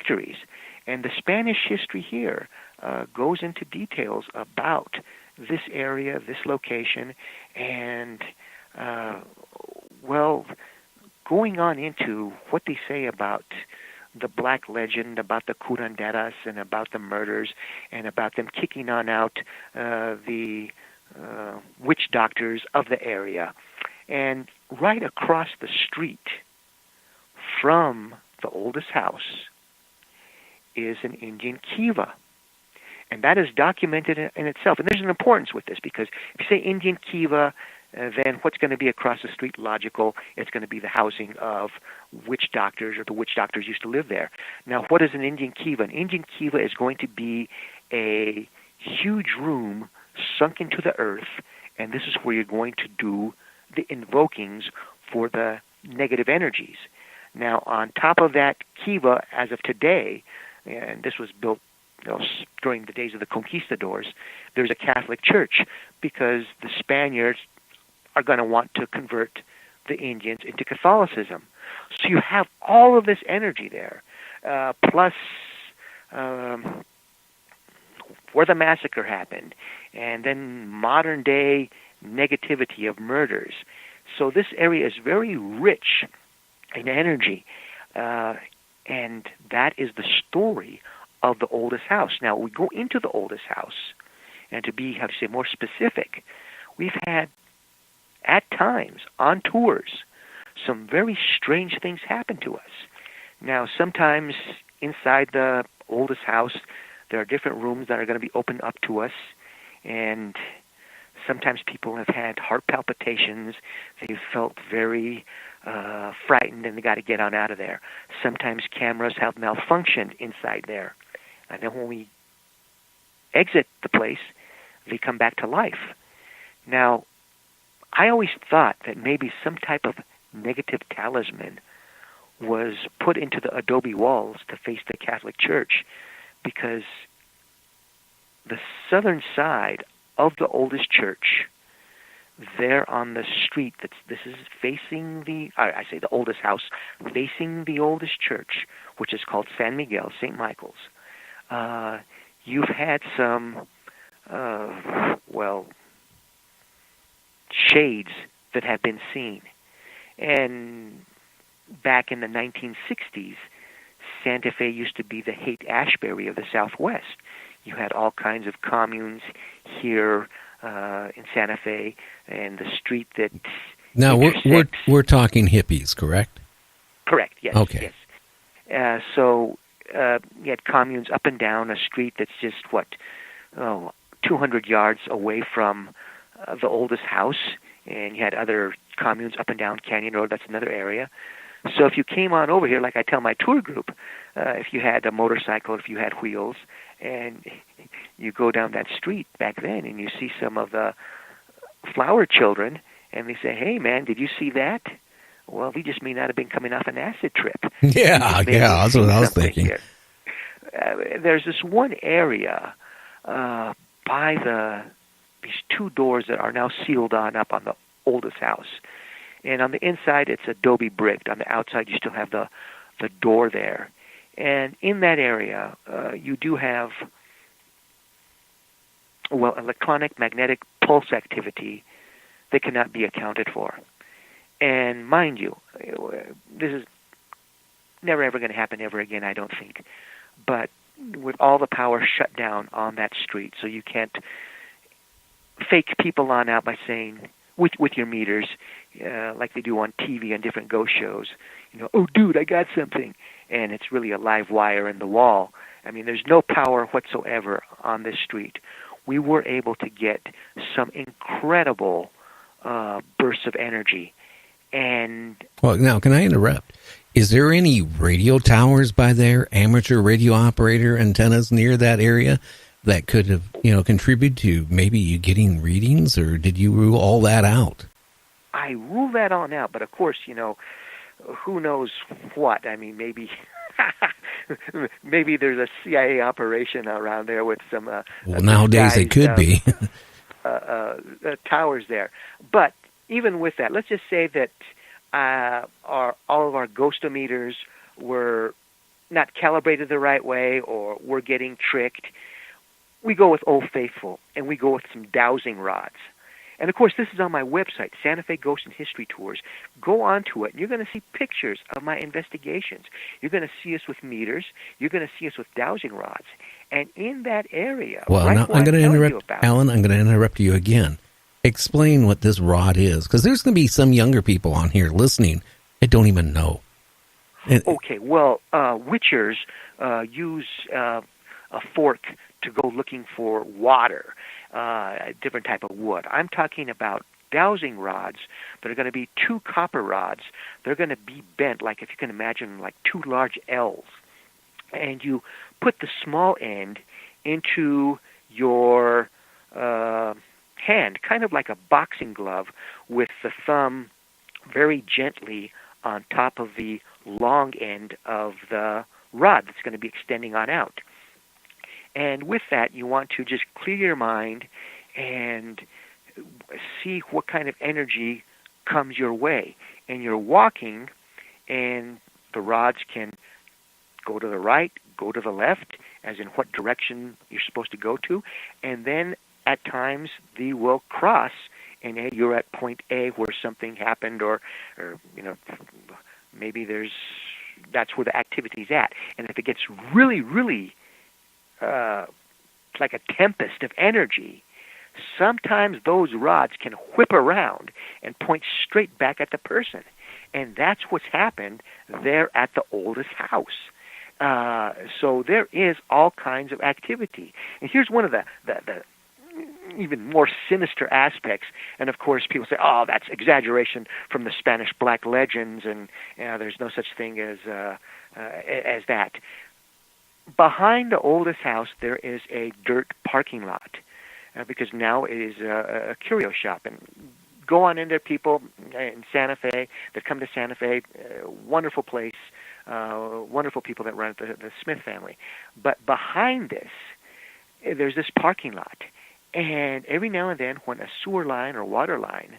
victories. And the Spanish history here goes into details about this area, this location, and, going on into what they say about the black legend, about the curanderas, and about the murders, and about them kicking on out the witch doctors of the area. And right across the street from the oldest house is an Indian kiva. And that is documented in itself. And there's an importance with this, because if you say Indian kiva, then what's going to be across the street logical? It's going to be the housing of witch doctors, or the witch doctors used to live there. Now, what is an Indian kiva? An Indian kiva is going to be a huge room sunk into the earth, and this is where you're going to do the invokings for the negative energies. Now, on top of that kiva, as of today, and this was built during the days of the conquistadors, there's a Catholic church, because the Spaniards are going to want to convert the Indians into Catholicism. So you have all of this energy there, plus where the massacre happened, and then modern-day negativity of murders. So this area is very rich in energy, and that is the story of the oldest house. Now, we go into the oldest house, and to be, more specific, we've had, at times, on tours, some very strange things happen to us. Now, sometimes inside the oldest house, there are different rooms that are going to be opened up to us, and sometimes people have had heart palpitations. They've felt very frightened, and they got to get on out of there. Sometimes cameras have malfunctioned inside there, and then when we exit the place, they come back to life. Now, I always thought that maybe some type of negative talisman was put into the adobe walls to face the Catholic Church, because the southern side of the oldest church, there on the street, this is facing the oldest house, facing the oldest church, which is called San Miguel, St. Michael's. You've had some, shades that have been seen. And back in the 1960s, Santa Fe used to be the Haight-Ashbury of the Southwest. You had all kinds of communes here in Santa Fe, and the street that now we're talking hippies, correct? Correct. Yes. Okay. Yes. So you had communes up and down a street that's just 200 yards away from the oldest house, and you had other communes up and down Canyon Road. That's another area. So if you came on over here, like I tell my tour group, if you had a motorcycle, if you had wheels, and you go down that street back then, and you see some of the flower children, and they say, "Hey, man, did you see that?" Well, we just may not have been coming off an acid trip. Yeah, that's what I was thinking. There's this one area by these two doors that are now sealed on up on the oldest house. And on the inside, it's adobe bricked. On the outside, you still have the door there. And in that area, you do have, electronic magnetic pulse activity that cannot be accounted for. And mind you, this is never ever going to happen ever again, I don't think. But with all the power shut down on that street, so you can't fake people on out by saying, with your meters, like they do on TV and different ghost shows, "Oh, dude, I got something," and it's really a live wire in the wall. I mean, there's no power whatsoever on this street. We were able to get some incredible bursts of energy. And well, now, can I interrupt? Is there any radio towers by there, amateur radio operator antennas near that area that could have, contribute to maybe you getting readings, or did you rule all that out? I rule that on out, but of course, who knows what? I mean, maybe there's a CIA operation around there with some. Nowadays it could be towers there, but even with that, let's just say that all of our ghostometers were not calibrated the right way, or we're getting tricked, we go with Old Faithful, and we go with some dowsing rods. And of course, this is on my website, Santa Fe Ghost and History Tours. Go onto it, and you're going to see pictures of my investigations. You're going to see us with meters. You're going to see us with dowsing rods. And in that area, well, right now I'm going to interrupt, about, Allan. I'm going to interrupt you again. Explain what this rod is, because there's going to be some younger people on here listening that don't even know. Okay, well, witchers use a fork to go looking for water, a different type of wood. I'm talking about dowsing rods that are going to be 2 copper rods. They're going to be bent, like if you can imagine, like 2 large L's. And you put the small end into your hand, kind of like a boxing glove, with the thumb very gently on top of the long end of the rod that's going to be extending on out. And with that, you want to just clear your mind and see what kind of energy comes your way. And you're walking, and the rods can go to the right, go to the left, as in what direction you're supposed to go to. And then at times, they will cross, and you're at point A where something happened, or maybe that's where the activity's at. And if it gets really, really like a tempest of energy, sometimes those rods can whip around and point straight back at the person. And that's what's happened there at the oldest house. So there is all kinds of activity. And here's one of the even more sinister aspects. And of course, people say, "Oh, that's exaggeration from the Spanish black legends," and there's no such thing as that. Behind the oldest house, there is a dirt parking lot because now it is a curio shop. And go on in there, people in Santa Fe that come to Santa Fe. Wonderful place, wonderful people that run it, the Smith family. But behind this, there's this parking lot. And every now and then, when a sewer line or water line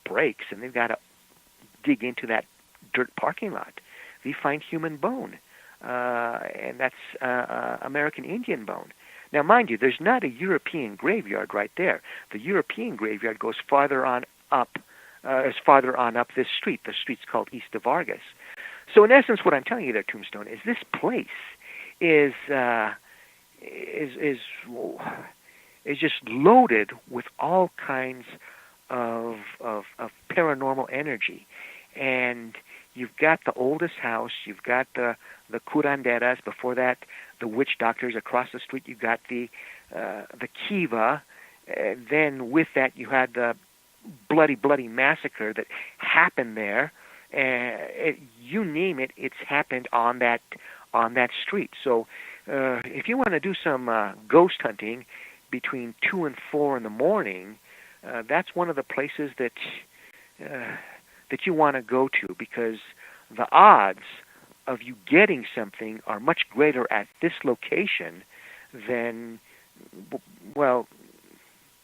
breaks and they've got to dig into that dirt parking lot, they find human bone. And that's American Indian bone. Now, mind you, there's not a European graveyard right there. The European graveyard goes farther on up this street. The street's called East of Vargas. So, in essence, what I'm telling you there, Tombstone, is this place is just loaded with all kinds of paranormal energy. And you've got the oldest house, you've got the curanderas, before that the witch doctors. Across the street you've got the kiva. Then with that you had the bloody massacre that happened there. You name it, it's happened on that street. So if you want to do some ghost hunting between 2 and 4 in the morning, that's one of the places that you want to go to, because the odds of you getting something are much greater at this location than, well,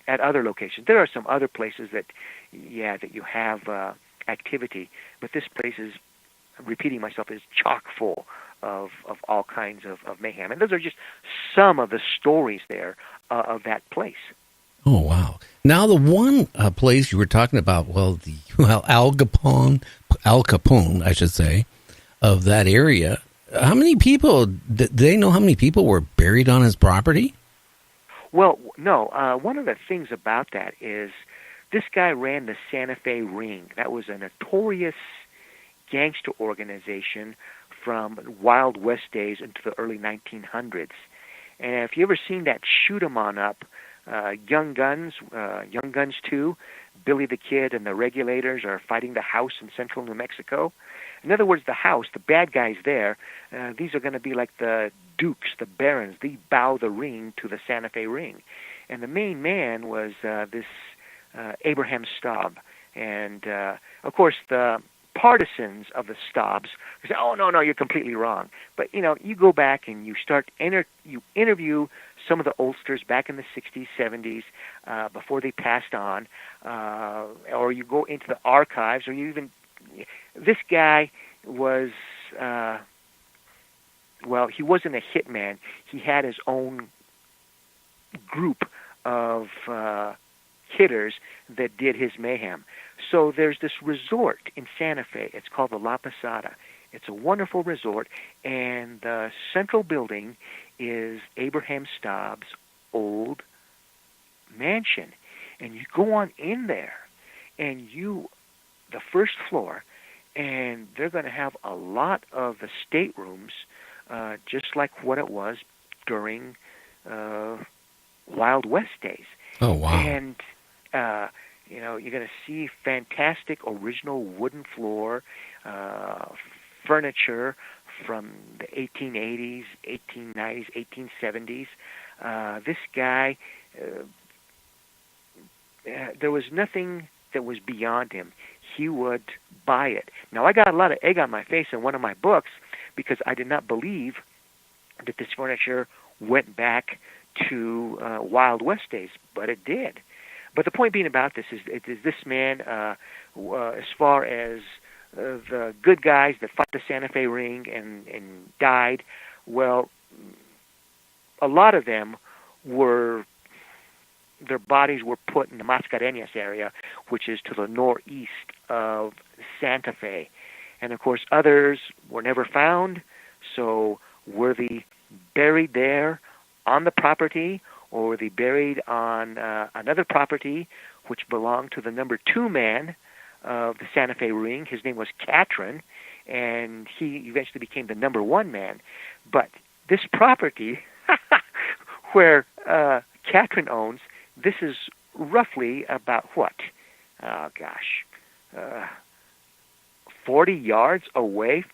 at other locations. There are some other places that you have activity, but this place is, repeating myself, is chock full of all kinds of mayhem. And those are just some of the stories there of that place. Oh, wow. Now, the one place you were talking about, Al Capone, I should say, of that area, how many people, did they know how many people were buried on his property? Well, no. One of the things about that is this guy ran the Santa Fe Ring. That was a notorious gangster organization from Wild West days into the early 1900s. And if you ever seen that Shoot 'em on up, Young Guns 2, Billy the Kid and the Regulators are fighting the House in central New Mexico. In other words, the House, the bad guys there, these are going to be like the dukes, the barons. They bow the ring to the Santa Fe Ring. And the main man was this Abraham Staub. And, of course, the partisans of the Staubs say, "Oh, no, you're completely wrong." But, you go back and you you interview some of the oldsters back in the 60s, 70s, before they passed on, or you go into the archives, or you even... This guy was well, he wasn't a hitman. He had his own group of hitters that did his mayhem. So there's this resort in Santa Fe. It's called the La Posada. It's a wonderful resort, and the central building is Abraham Staub's old mansion. And you go on in there, and the first floor, and they're going to have a lot of the staterooms, just like what it was during Wild West days. Oh, wow. And you're going to see fantastic original wooden floor, furniture from the 1880s, 1890s, 1870s. This guy, there was nothing that was beyond him. He would buy it. Now, I got a lot of egg on my face in one of my books because I did not believe that this furniture went back to Wild West days, but it did. But the point being about this is this man, as far as the good guys that fought the Santa Fe Ring and died, well, a lot of them their bodies were put in the Mascareñas area, which is to the northeast of Santa Fe. And, of course, others were never found, so were they buried there on the property, or were they buried on another property which belonged to the number 2 man of the Santa Fe Ring? His name was Catron, and he eventually became the number 1 man. But this property where Catron owns, this is roughly about what? Oh, gosh. 40 yards away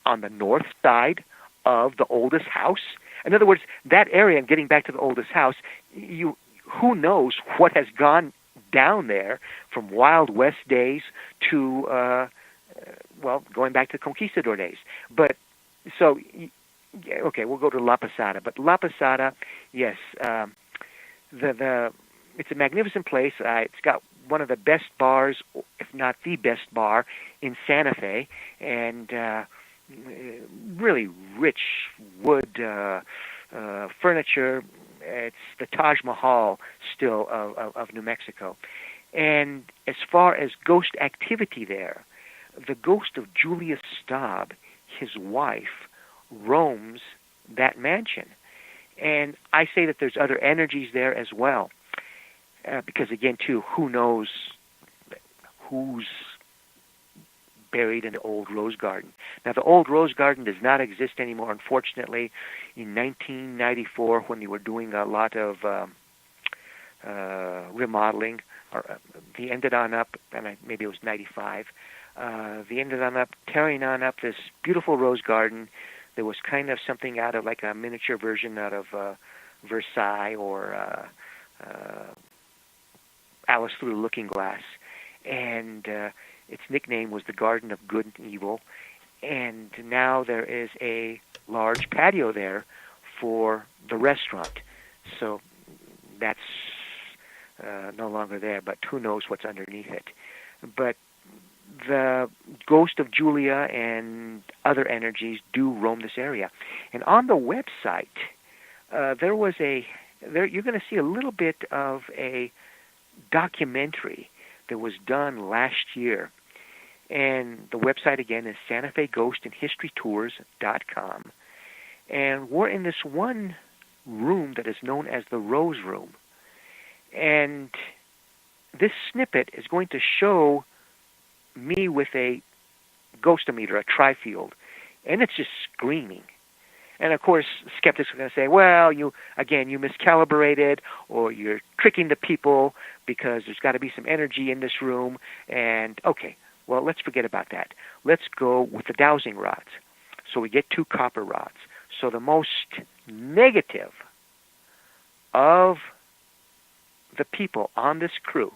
on the north side of the oldest house. In other words, that area, and getting back to the oldest house, who knows what has gone down there from Wild West days to, going back to Conquistador days. But, so, okay, we'll go to La Posada. But La Posada, yes, it's a magnificent place. It's got one of the best bars, if not the best bar, in Santa Fe, and really rich wood furniture. It's the Taj Mahal still of New Mexico. And as far as ghost activity there, the ghost of Julius Staub, his wife, roams that mansion. And I say that there's other energies there as well. Because, again, too, who knows who's buried in the old Rose Garden. Now, the old Rose Garden does not exist anymore, unfortunately. In 1994, when they were doing a lot of remodeling, they ended on up, and maybe it was 95, they ended on up tearing on up this beautiful rose garden. There was kind of something out of like a miniature version out of Versailles or Alice Through the Looking Glass. And its nickname was the Garden of Good and Evil. And now there is a large patio there for the restaurant. So that's no longer there, but who knows what's underneath it. But the ghost of Julia and other energies do roam this area. And on the website, you're going to see a little bit of a documentary that was done last year. And the website, again, is SantaFeGhostAndHistoryTours.com. And we're in this one room that is known as the Rose Room. And this snippet is going to show me with a ghostometer, a tri-field, and it's just screaming. And of course, skeptics are going to say, well, you miscalibrated, or you're tricking the people because there's got to be some energy in this room. And okay, well, let's forget about that. Let's go with the dowsing rods. So we get 2 copper rods. So the most negative of the people on this crew,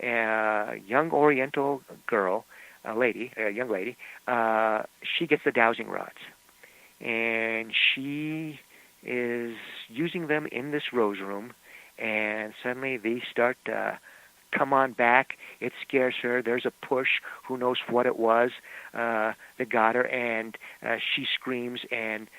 a young Oriental girl, a young lady, she gets the dowsing rods. And she is using them in this rose room, and suddenly they start come on back. It scares her. There's a push. Who knows what it was that got her, and she screams and